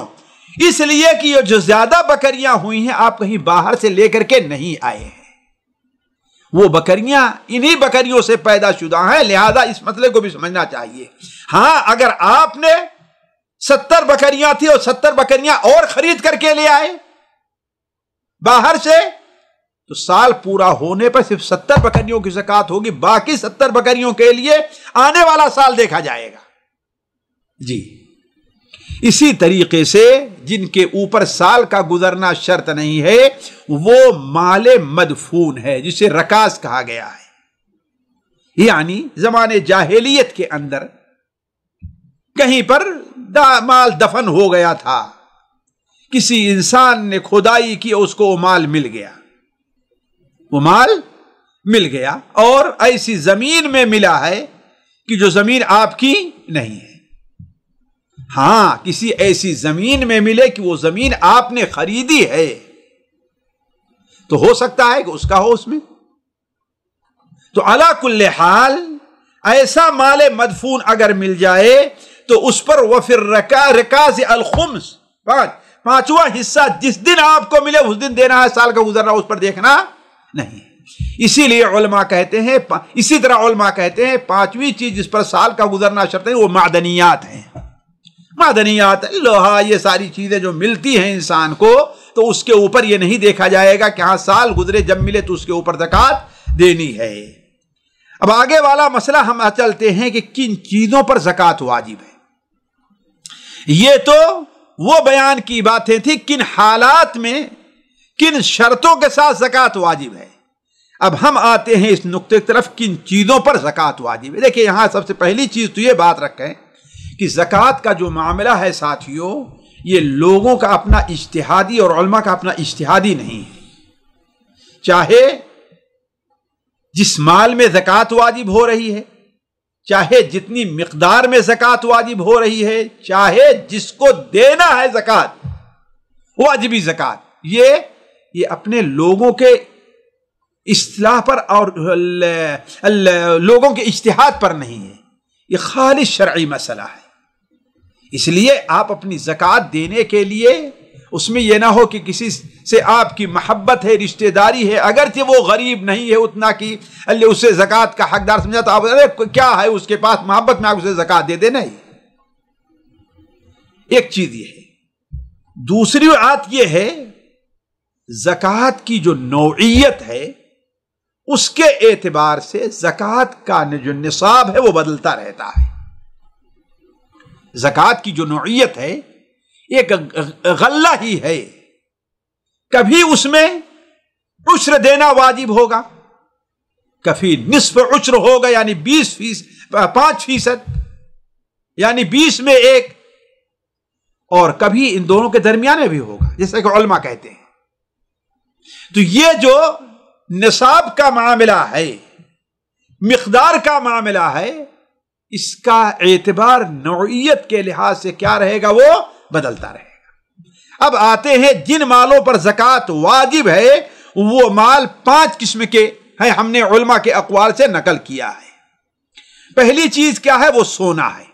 [SPEAKER 1] اس لیے کہ یہ جو زیادہ بکریاں ہوئی ہیں آپ کہیں باہر سے لے کر کے نہیں آئے ہیں، وہ بکریاں انہی بکریوں سے پیدا شدہ ہیں، لہذا اس مسئلے کو بھی سمجھنا چاہیے۔ ہاں، اگر آپ نے 70 بکریاں تھی اور 70 بکریاں اور خرید کر کے لے آئے باہر سے، تو سال پورا ہونے پر صرف 70 بکریوں کی زکوٰۃ ہوگی، باقی 70 بکریوں کے لیے آنے والا سال دیکھا جائے گا۔ جی، اسی طریقے سے جن کے اوپر سال کا گزرنا شرط نہیں ہے وہ مال مدفون ہے، جسے رکاز کہا گیا ہے، یعنی زمانے جاہلیت کے اندر کہیں پر مال دفن ہو گیا تھا، کسی انسان نے کھدائی کی، اس کو وہ مال مل گیا، وہ مال مل گیا، اور ایسی زمین میں ملا ہے کہ جو زمین آپ کی نہیں ہے۔ ہاں، کسی ایسی زمین میں ملے کہ وہ زمین آپ نے خریدی ہے، تو ہو سکتا ہے کہ اس کا ہو اس میں۔ تو علی کل حال ایسا مال مدفون اگر مل جائے تو اس پر وفر رکاز الخمس، 5واں حصہ جس دن آپ کو ملے اس دن دینا ہے، سال کا گزرنا اس پر دیکھنا نہیں۔ اسی لیے علماء کہتے ہیں، اسی طرح علماء کہتے ہیں 5ویں چیز جس پر سال کا گزرنا شرط ہے وہ معدنیات ہیں۔ معدنیات، لوہا، یہ ساری چیزیں جو ملتی ہیں انسان کو، تو اس کے اوپر یہ نہیں دیکھا جائے گا کہ ہاں سال گزرے جب ملے تو اس کے اوپر زکوٰۃ دینی ہے۔ اب آگے والا مسئلہ ہم چلتے ہیں کہ کن چیزوں پر زکوٰۃ واجب ہے۔ یہ تو وہ بیان کی باتیں تھی کن حالات میں کن شرطوں کے ساتھ زکوٰۃ واجب ہے۔ اب ہم آتے ہیں اس نقطے کی طرف کن چیزوں پر زکوٰۃ واجب ہے۔ دیکھیں، یہاں سب سے پہلی چیز تو یہ بات رکھیں کہ زکوٰۃ کا جو معاملہ ہے ساتھیوں، یہ لوگوں کا اپنا اجتہادی اور علماء کا اپنا اجتہادی نہیں ہے۔ چاہے جس مال میں زکوٰۃ واجب ہو رہی ہے، چاہے جتنی مقدار میں زکوٰۃ واجب ہو رہی ہے، چاہے جس کو دینا ہے زکوٰۃ، واجبی زکوٰۃ، یہ اپنے لوگوں کے اصطلاح پر اور لوگوں کے اجتہاد پر نہیں ہے، یہ خالص شرعی مسئلہ ہے۔ اس لیے آپ اپنی زکوٰۃ دینے کے لیے اس میں یہ نہ ہو کہ کسی سے آپ کی محبت ہے، رشتہ داری ہے، اگرچہ وہ غریب نہیں ہے اتنا کہ اللہ اسے زکوٰۃ کا حقدار سمجھا، تو آپ کیا ہے اس کے پاس، محبت میں آپ اسے زکوٰۃ دے دیں، نہیں۔ ایک چیز یہ ہے۔ دوسری بات یہ ہے زکوٰۃ کی جو نوعیت ہے اس کے اعتبار سے زکوٰۃ کا جو نصاب ہے وہ بدلتا رہتا ہے۔ زکوٰۃ کی جو نوعیت ہے ایک غلہ ہی ہے، کبھی اس میں عشر دینا واجب ہوگا، کبھی نصف عشر ہوگا یعنی 5%، یعنی 20 میں 1، اور کبھی ان دونوں کے درمیان میں بھی ہوگا، جیسا کہ علماء کہتے ہیں۔ تو یہ جو نصاب کا معاملہ ہے، مقدار کا معاملہ ہے، اس کا اعتبار نوعیت کے لحاظ سے کیا رہے گا، وہ بدلتا رہے گا۔ اب آتے ہیں جن مالوں پر زکوٰۃ واجب ہے، وہ مال 5 قسم کے ہیں، ہم نے علماء کے اقوال سے نقل کیا ہے۔ پہلی چیز کیا ہے، وہ سونا ہے،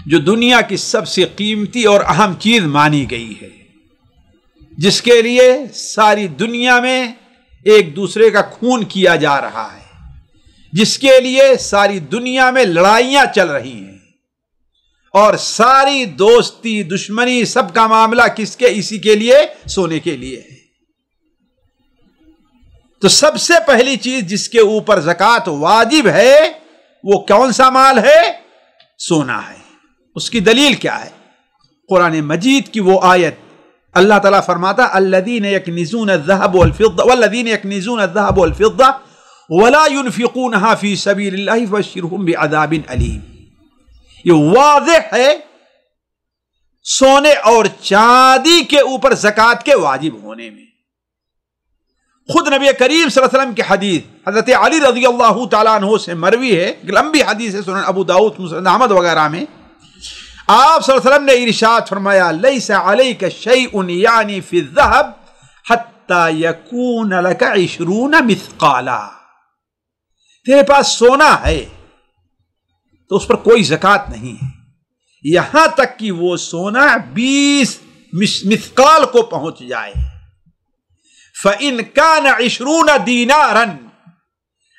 [SPEAKER 1] جو دنیا کی سب سے قیمتی اور اہم چیز مانی گئی ہے، جس کے لیے ساری دنیا میں ایک دوسرے کا خون کیا جا رہا ہے، جس کے لیے ساری دنیا میں لڑائیاں چل رہی ہیں، اور ساری دوستی دشمنی سب کا معاملہ کس کے؟ اسی کے لیے، سونے کے لیے ہے۔ تو سب سے پہلی چیز جس کے اوپر زکوٰۃ واجب ہے وہ کون سا مال ہے؟ سونا ہے۔ اس کی دلیل کیا ہے؟ قرآن مجید کی وہ آیت، اللہ تعالیٰ فرماتا الذین یکنزون الذهب والفضة والذین یکنزون الذهب والفضة ولا ينفقونها في سبيل الله فبشرهم بعذاب علیم۔ یہ واضح ہے سونے اور چاندی کے اوپر زکوٰۃ کے واجب ہونے میں۔ خود نبی کریم صلی اللہ علیہ وسلم کی حدیث حضرت علی رضی اللہ تعالیٰ عنہ سے مروی ہے، ایک لمبی حدیث ہے، سنن ابو داؤد، مسند احمد وغیرہ میں آپ صلی اللہ علیہ وسلم نے ارشاد فرمایا لیس علیک شیء یعنی فی الذهب حتی یکون لک 20 مثقالا۔ تیرے پاس سونا ہے تو اس پر کوئی زکوٰۃ نہیں ہے یہاں تک کہ وہ سونا 20 مثقال کو پہنچ جائے۔ فَإِنْ كَانَ 20 دِينَارًا،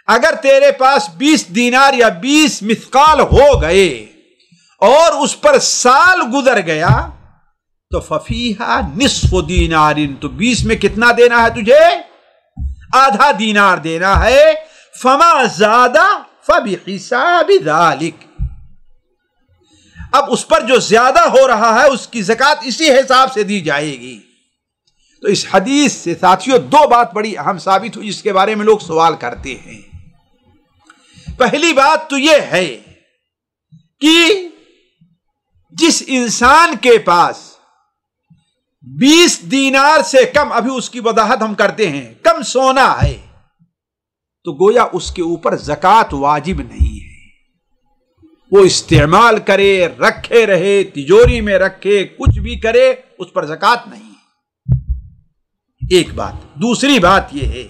[SPEAKER 1] اگر تیرے پاس 20 دینار یا 20 مثقال ہو گئے اور اس پر سال گزر گیا تو فَفِيهَا نِصْفُ دِينَارٍ، تو 20 میں کتنا دینا ہے تجھے؟ آدھا دینار دینا ہے۔ فَمَا زَادَ فَبِحِسَابِ ذَلِكَ، اب اس پر جو زیادہ ہو رہا ہے اس کی زکوٰۃ اسی حساب سے دی جائے گی۔ تو اس حدیث سے ساتھیوں دو بات بڑی اہم ثابت ہوئی جس کے بارے میں لوگ سوال کرتے ہیں۔ پہلی بات تو یہ ہے کہ جس انسان کے پاس 20 دینار سے کم، ابھی اس کی وضاحت ہم کرتے ہیں، کم سونا ہے تو گویا اس کے اوپر زکوٰۃ واجب نہیں ہے۔ وہ استعمال کرے، رکھے رہے، تجوری میں رکھے، کچھ بھی کرے، اس پر زکوٰۃ نہیں ہے۔ ایک بات۔ دوسری بات یہ ہے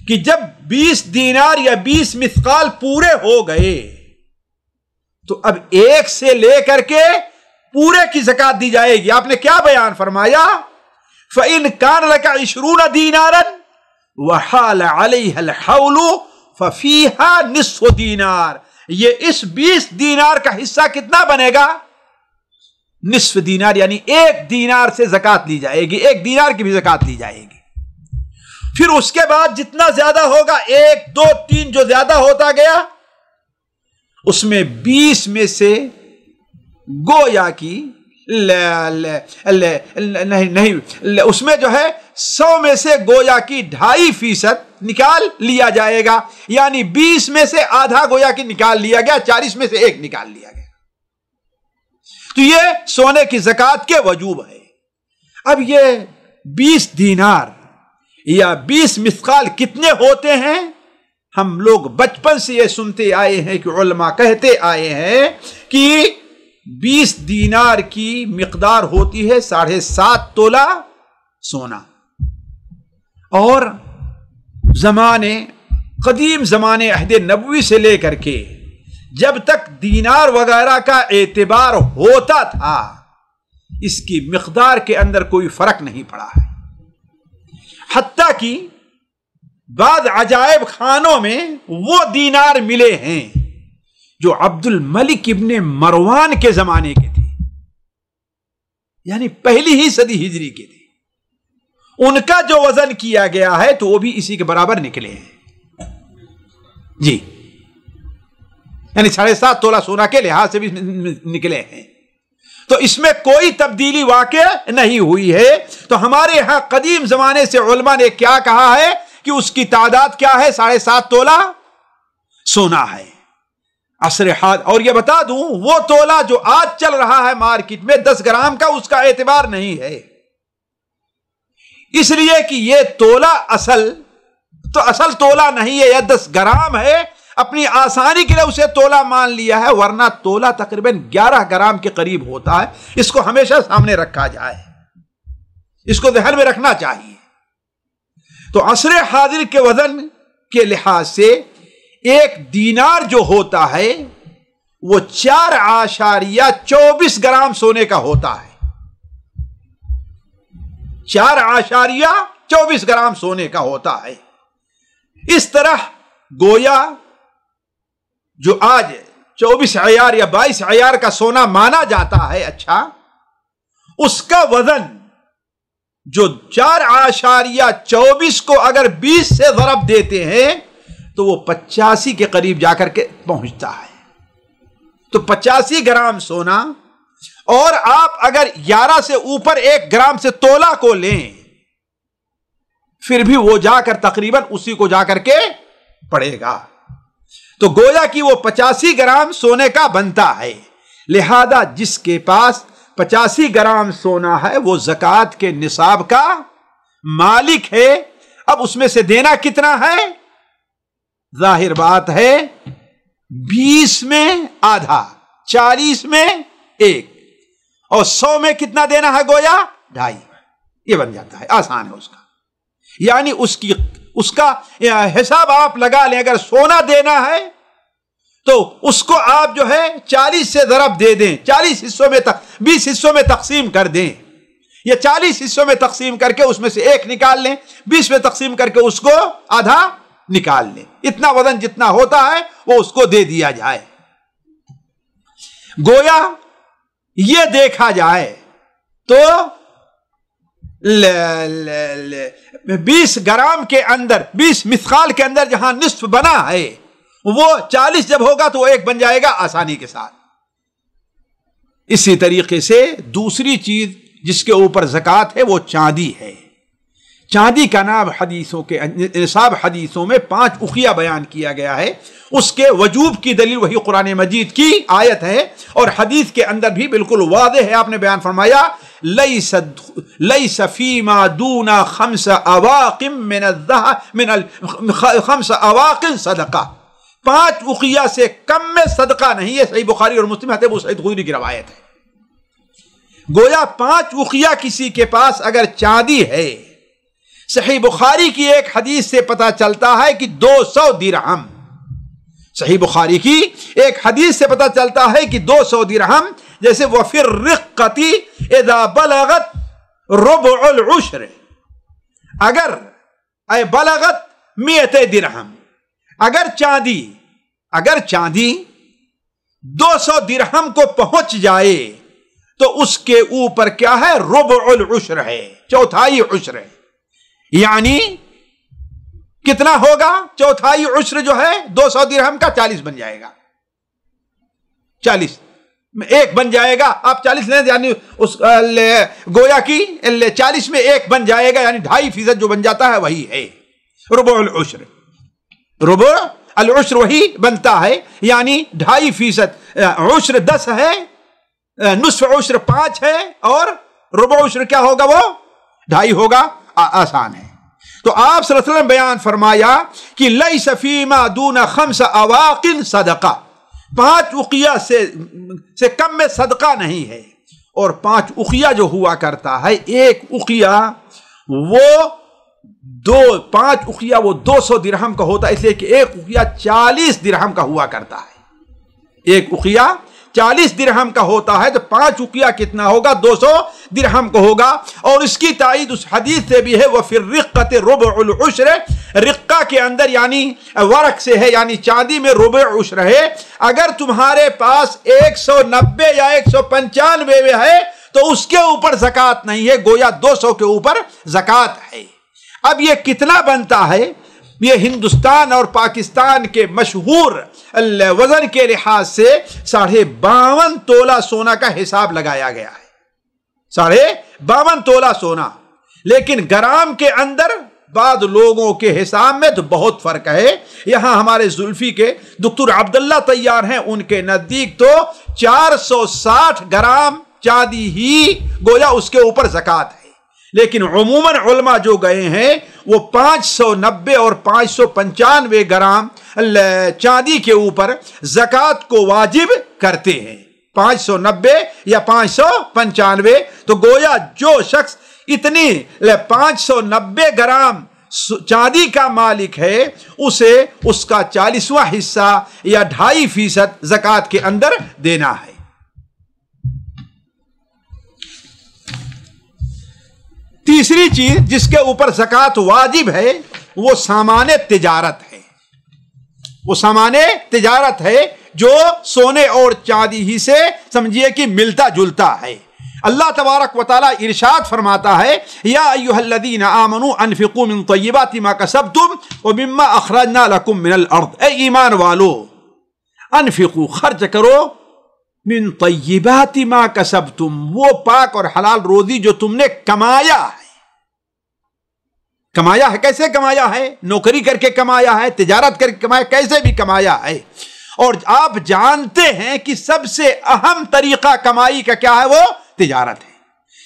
[SPEAKER 1] کہ جب 20 دینار یا 20 مثقال پورے ہو گئے تو اب ایک سے لے کر کے پورے کی زکوٰۃ دی جائے گی۔ آپ نے کیا بیان فرمایا؟ فَإِنْ كَانَ لَكَ 20 دِينَارًا وَحَالَ عَلَيْهَا الْحَوْلُ فَفِيهَا نِصْفُ دِينَار، یہ اس 20 دینار کا حصہ کتنا بنے گا؟ نصف دینار، یعنی 1 دینار سے زکوٰۃ لی جائے گی، 1 دینار کی بھی زکوٰۃ لی جائے گی۔ پھر اس کے بعد جتنا زیادہ ہوگا، 1 2 3 جو زیادہ ہوتا گیا، اس میں 20 میں سے گویا کی نہیں اس میں جو ہے 100 میں سے گویا کی 2.5% نکال لیا جائے گا، یعنی 20 میں سے آدھا گویا کی نکال لیا گیا، 40 میں سے 1 نکال لیا گیا۔ تو یہ سونے کی زکوٰۃ کے وجوب ہے۔ اب یہ 20 دینار یا 20 مثقال کتنے ہوتے ہیں؟ ہم لوگ بچپن سے یہ سنتے آئے ہیں کہ علماء کہتے آئے ہیں کہ 20 دینار کی مقدار ہوتی ہے 7.5 تولہ سونا۔ اور قدیم زمانے عہد نبوی سے لے کر کے جب تک دینار وغیرہ کا اعتبار ہوتا تھا اس کی مقدار کے اندر کوئی فرق نہیں پڑا ہے، حتیٰ کہ بعض عجائب خانوں میں وہ دینار ملے ہیں جو عبد الملک ابن مروان کے زمانے کے تھے، یعنی پہلی ہی صدی ہجری کے تھے۔ ان کا جو وزن کیا گیا ہے تو وہ بھی اسی کے برابر نکلے ہیں جی، یعنی 7.5 تولہ سونا کے لحاظ سے بھی نکلے ہیں۔ تو اس میں کوئی تبدیلی واقع نہیں ہوئی ہے۔ تو ہمارے ہاں قدیم زمانے سے علماء نے کیا کہا ہے کہ اس کی تعداد کیا ہے؟ 7.5 تولہ سونا ہے عصر حاضر۔ اور یہ بتا دوں وہ تولہ جو آج چل رہا ہے مارکیٹ میں 10 گرام کا، اس کا اعتبار نہیں ہے، اس لیے کہ یہ تولہ اصل تولہ نہیں ہے، یہ 10 گرام ہے، اپنی آسانی کے لیے اسے تولہ مان لیا ہے، ورنہ تولہ تقریباً 11 گرام کے قریب ہوتا ہے۔ اس کو ہمیشہ سامنے رکھا جائے، اس کو ذہن میں رکھنا چاہیے۔ تو عصر حاضر کے وزن کے لحاظ سے 1 دینار جو ہوتا ہے وہ 4.24 گرام سونے کا ہوتا ہے، 4.24 گرام سونے کا ہوتا ہے۔ اس طرح گویا جو آج 24 عیار یا 22 عیار کا سونا مانا جاتا ہے، اچھا اس کا وزن جو 4.24 کو اگر 20 سے ضرب دیتے ہیں تو وہ 85 کے قریب جا کر کے پہنچتا ہے. تو 85 گرام سونا، اور آپ اگر 11 سے اوپر 1 گرام سے تولا کو لیں پھر بھی وہ جا کر تقریباً اسی کو جا کر کے پڑے گا. تو گویا کہ وہ 85 گرام سونے کا بنتا ہے. لہذا جس کے پاس 85 گرام سونا ہے وہ زکوٰۃ کے نصاب کا مالک ہے. اب اس میں سے دینا کتنا ہے؟ ظاہر بات ہے 20 میں آدھا، 40 میں 1 اور 100 میں کتنا دینا ہے؟ گویا 2.5. یہ بن جاتا ہے، آسان ہے اس کا. یعنی اس کا حساب آپ لگا لیں. اگر سونا دینا ہے تو اس کو آپ جو ہے 40 سے ضرب دے دیں، 40 حصوں میں 20 حصوں میں تقسیم کر دیں، یا 40 حصوں میں تقسیم کر کے اس میں سے 1 نکال لیں، 20 میں تقسیم کر کے اس کو آدھا نکال لیں. اتنا وزن جتنا ہوتا ہے وہ اس کو دے دیا جائے. گویا یہ دیکھا جائے تو 20 گرام کے اندر، 20 مثقال کے اندر جہاں نصف بنا ہے وہ 40 جب ہوگا تو وہ 1 بن جائے گا آسانی کے ساتھ. اسی طریقے سے دوسری چیز جس کے اوپر زکوٰۃ ہے وہ چاندی ہے. چاندی کا نام حدیثوں کے نصاب حدیثوں میں 5 اقیہ بیان کیا گیا ہے. اس کے وجوب کی دلیل وہی قرآن مجید کی آیت ہے، اور حدیث کے اندر بھی بالکل واضح ہے. آپ نے بیان فرمایا لیس فیما دون 5 اواق من الذهب 5 اواق صدقہ. 5 اقیہ سے کم میں صدقہ نہیں ہے. صحیح بخاری اور مسلم حضرت ابو سعید خدری کی روایت ہے. گویا 5 اقیہ کسی کے پاس اگر چاندی ہے، صحیح بخاری کی ایک حدیث سے پتا چلتا ہے کہ 200 درہم، صحیح بخاری کی ایک حدیث سے پتا چلتا ہے کہ 200 درہم، جیسے وفی الرقۃ اذا بلغت ربع العشر، اگر بلغت 100 درہم، اگر چاندی 200 درہم کو پہنچ جائے تو اس کے اوپر کیا ہے؟ ربع العشر ہے، چوتھائی عشر ہے. یعنی کتنا ہوگا؟ چوتھائی عشر جو ہے 200 درہم کا 40 بن جائے گا. 40 1 بن جائے گا. آپ 40 لیں یعنی اس گویا کی 40 میں 1 بن جائے گا، یعنی 2.5% جو بن جاتا ہے وہی ہے ربع العشر. ربع العشر وہی بنتا ہے، یعنی 2.5%. عشر 10 ہے، نصف عشر 5 ہے، اور ربع عشر کیا ہوگا؟ وہ 2.5 ہوگا. آسان ہے. تو آپ صلی اللہ علیہ وسلم بیان فرمایا کہ لیس فیما دون 5 اواق صدقہ، 5 اقیہ سے کم میں صدقہ نہیں ہے. اور 5 اقیہ جو ہوا کرتا ہے، 1 اقیہ وہ 5 اقیہ وہ 200 درہم کا ہوتا ہے، اس لیے کہ 1 اقیہ 40 درہم کا ہوا کرتا ہے. 1 اقیہ 40 درہم کا ہوتا ہے تو 5 اقیہ کتنا ہوگا؟ 200 درہم کو ہوگا. اور اس کی تائید اس حدیث سے بھی ہے وفی الرقۃ ربع العشر. رقہ کے اندر یعنی ورق سے ہے، یعنی چاندی میں ربع عشر ہے. اگر تمہارے پاس 190 یا 195 ہے تو اس کے اوپر زکوٰۃ نہیں ہے، گویا 200 کے اوپر زکوٰۃ ہے. اب یہ کتنا بنتا ہے؟ یہ ہندوستان اور پاکستان کے مشہور وزن کے لحاظ سے 52.5 تولہ سونا کا حساب لگایا گیا ہے. 52.5 تولہ سونا. لیکن گرام کے اندر بعض لوگوں کے حساب میں تو بہت فرق ہے. یہاں ہمارے زلفی کے دکتور عبداللہ طیار ہیں، ان کے نزدیک تو 460 گرام چاندی ہی گویا اس کے اوپر زکوٰۃ ہے. لیکن عموماً علماء جو گئے ہیں وہ 590 اور 595 گرام چاندی کے اوپر زکوٰۃ کو واجب کرتے ہیں. 590 یا 595. تو گویا جو شخص اتنی 590 گرام چاندی کا مالک ہے اسے اس کا 40واں حصہ یا 2.5% زکوٰۃ کے اندر دینا ہے. تیسری چیز جس کے اوپر زکوٰۃ واجب ہے وہ سامان تجارت ہے. وہ سامان تجارت ہے. جو سونے اور چاندی ہی سے سمجھیے کہ ملتا جلتا ہے۔ اللہ تبارک و تعالی ارشاد فرماتا ہے یا ایھا الذین آمنوا انفقوا من طیبات ما کسبتم ومما اخرجنا لکم من الارض، اے ایمان والو انفقوا خرچ کرو من طیبات ما کسبتم، وہ پاک اور حلال روزی جو تم نے کمایا ہے۔ کمایا ہے، کیسے کمایا ہے؟ نوکری کر کے کمایا ہے، تجارت کر کے کمایا، کیسے بھی کمایا ہے۔ اور آپ جانتے ہیں کہ سب سے اہم طریقہ کمائی کا کیا ہے؟ وہ تجارت ہے۔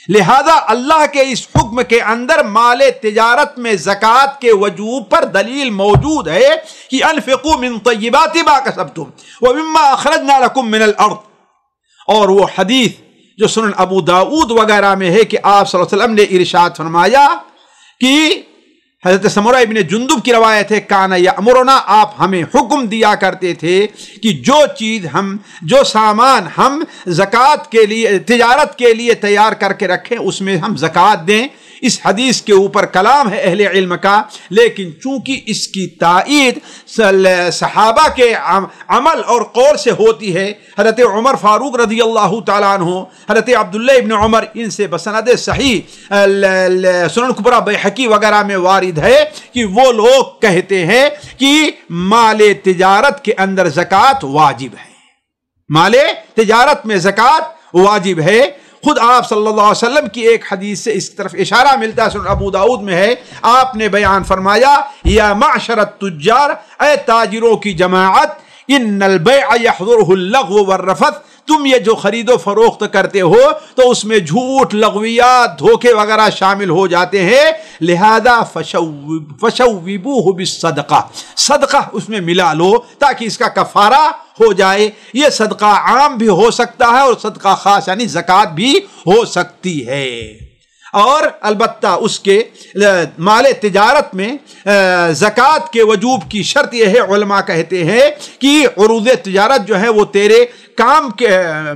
[SPEAKER 1] لہذا اللہ کے اس حکم کے اندر مال تجارت میں زکوٰۃ کے وجوب پر دلیل موجود ہے کہ انفقوا من طیبات ما کسبتم ومما اخرجنا لکم من الارض۔ اور وہ حدیث جو سنن ابو داؤد وغیرہ میں ہے کہ آپ صلی اللہ علیہ وسلم نے ارشاد فرمایا کہ حضرت سمرہ ابن جندب کی روایت ہے کانا یامرنا، آپ ہمیں حکم دیا کرتے تھے کہ جو سامان ہم زکوٰۃ کے لیے تجارت کے لیے تیار کر کے رکھیں اس میں ہم زکوٰۃ دیں۔ اس حدیث کے اوپر کلام ہے اہل علم کا، لیکن چونکہ اس کی تائید صحابہ کے عمل اور قول سے ہوتی ہے، حضرت عمر فاروق رضی اللہ تعالیٰ عنہ، حضرت عبداللہ ابن عمر، ان سے بسند صحیح سنن کبریٰ بیہقی وغیرہ میں وارد ہے کہ وہ لوگ کہتے ہیں کہ مال تجارت کے اندر زکوٰۃ واجب ہے، مال تجارت میں زکوٰۃ واجب ہے۔ خود آپ صلی اللہ علیہ وسلم کی ایک حدیث سے اس طرف اشارہ ملتا ہے، سنن ابو داؤد میں ہے، آپ نے بیان فرمایا یا معشر التجار، اے تاجروں کی جماعت، ان البیع یحضرہ اللغو والرفث، تم یہ جو خرید و فروخت کرتے ہو تو اس میں جھوٹ، لغویات، دھوکے وغیرہ شامل ہو جاتے ہیں، لہذا فشوبوہ بالصدقہ، صدقہ اس میں ملا لو تاکہ اس کا کفارہ ہو جائے۔ یہ صدقہ عام بھی ہو سکتا ہے اور صدقہ خاص یعنی زکوٰۃ بھی ہو سکتی ہے۔ اور البتہ اس کے مال تجارت میں زکوٰۃ کے وجوب کی شرط یہ ہے، علماء کہتے ہیں کہ عروض تجارت جو ہے وہ تیرے کام کے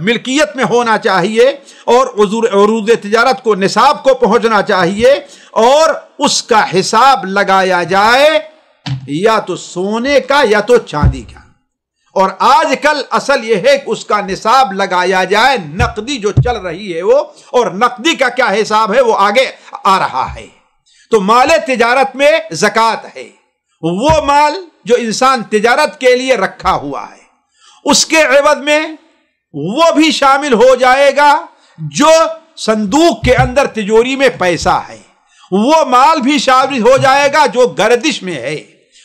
[SPEAKER 1] ملکیت میں ہونا چاہیے، اور عروض تجارت کو نصاب کو پہنچنا چاہیے، اور اس کا حساب لگایا جائے یا تو سونے کا یا تو چاندی کا۔ اور آج کل اصل یہ ہے کہ اس کا نصاب لگایا جائے، نقدی جو چل رہی ہے وہ، اور نقدی کا کیا حساب ہے وہ آگے آ رہا ہے۔ تو مال تجارت میں زکوٰۃ ہے، وہ مال جو انسان تجارت کے لیے رکھا ہوا ہے، اس کے عوض میں وہ بھی شامل ہو جائے گا جو صندوق کے اندر تجوری میں پیسہ ہے، وہ مال بھی شامل ہو جائے گا جو گردش میں ہے،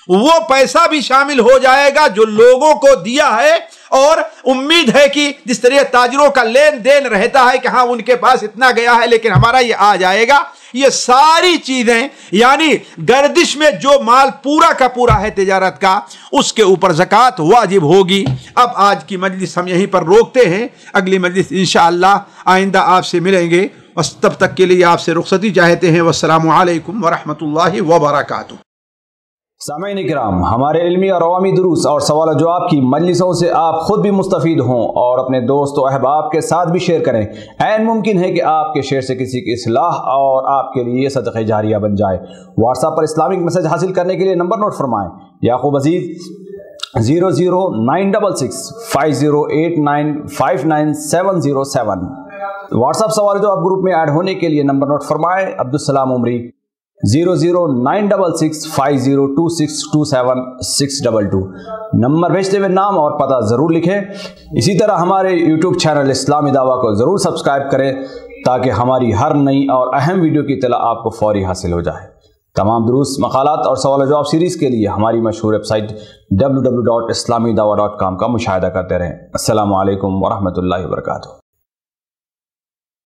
[SPEAKER 1] وہ پیسہ بھی شامل ہو جائے گا جو لوگوں کو دیا ہے، اور امید ہے کہ جس طرح تاجروں کا لین دین رہتا ہے کہ ہاں ان کے پاس اتنا گیا ہے لیکن ہمارا یہ آ جائے گا، یہ ساری چیزیں یعنی گردش میں جو مال پورا کا پورا ہے تجارت کا، اس کے اوپر زکوٰۃ واجب ہوگی۔ اب آج کی مجلس ہم یہیں پر روکتے ہیں، اگلی مجلس انشاءاللہ آئندہ آپ سے ملیں گے، تب تک کے لیے آپ سے رخصتی چاہتے ہیں۔ والسلام علیکم ورحمۃ اللہ وبرکاتہ۔
[SPEAKER 2] سامعین کرام، ہمارے علمی اور عوامی دروس اور سوال و جواب کی مجلسوں سے آپ خود بھی مستفید ہوں اور اپنے دوست و احباب کے ساتھ بھی شیئر کریں۔ عین ممکن ہے کہ آپ کے شیئر سے کسی کی اصلاح اور آپ کے لیے صدقہ جاریہ بن جائے۔ واٹس ایپ پر اسلامک میسج حاصل کرنے کے لیے نمبر نوٹ فرمائیں: یعقوب عزیز 009665089590707۔ واٹس ایپ سوال و جواب گروپ میں ایڈ ہونے کے لیے نمبر نوٹ فرمائیں: عبدالسلام عمری 0096650262762۔ نمبر بھیجتے ہوئے نام اور پتہ ضرور لکھیں۔ اسی طرح ہمارے یوٹیوب چینل اسلامی دعویٰ کو ضرور سبسکرائب کریں تاکہ ہماری ہر نئی اور اہم ویڈیو کی اطلاع آپ کو فوری حاصل ہو جائے۔ تمام دروس، مقالات اور سوال و جواب سیریز کے لیے ہماری مشہور ویب سائٹ www.islamidawah.com کا مشاہدہ کرتے رہیں۔ السلام علیکم ورحمۃ اللہ وبرکاتہ۔